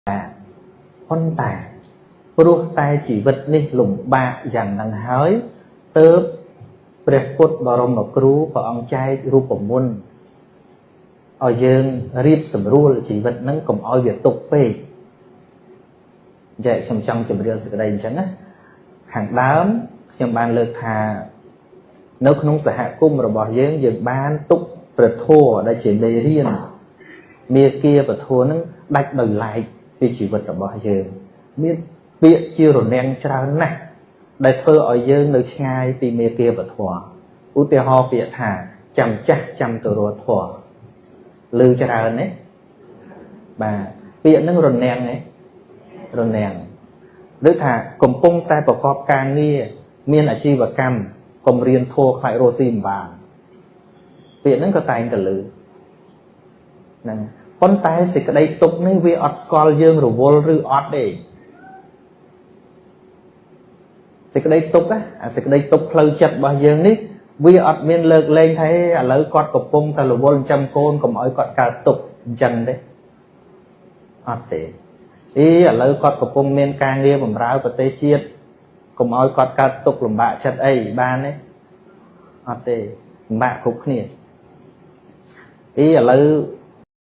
ប៉ុន្តែព្រោះតែជីវិតនេះលំបាកយ៉ាងហ្នឹងហើយទើបព្រះពុទ្ធបរមគ្រូព្រះអង្គចែករូបមន្តឲ្យយើងរៀបសម្រួលជីវិតហ្នឹងកុំឲ្យវាទុកពេកចែកខ្ញុំចង់ជម្រាបសេចក្តីអញ្ចឹងណាខាងដើមខ្ញុំបានលើកថានៅក្នុងសហគមន៍របស់យើងបានទុកព្រះធម៌ដែលជាមេរៀនមេគាពធហ្នឹងដាច់ដោយឡែកពីជីវិតរបស់យើងមានពាក្យជារនាំងច្រើនណាស់ដែលធ្វើឲ្យយើងនៅឆ្ងាយពីមេគាពធម៌ឧទាហរណ៍ពាក្យថាចាំចាស់ចាំទៅរកធម៌ឮច្រើនទេបាទពាក្យហ្នឹងរនាំងទេរនាំងឬថាកំពុងតែប្រកបការងារមានអាជីវកម្មកុំរៀនធម៌ខ្លាចរស់ស៊ីមិនបានពាក្យហ្នឹងក៏តែងតែឮហ្នឹងប៉ុន្តែសេចក្តីទុកនេះវាអត់ស្គាល់យើងរវល់ឬអត់ទេសេចក្តីទុកអាសេចក្តីទុកផ្លូវចិត្តរបស់យើងនេះវាអត់មានលើកលែងថាឥឡូវគាត់កំពុងតែរវល់ចាំកូនកុំឲ្យគាត់កើតទុកអញ្ចឹងទេអត់ទេឥឡូវគាត់កំពុងមានការងារបម្រើប្រទេសជាតិកុំឲ្យគាត់កើតទុកលំបាកចិត្តអីបានទេអត់ទេលំបាកគ្រប់គ្នាឥឡូវ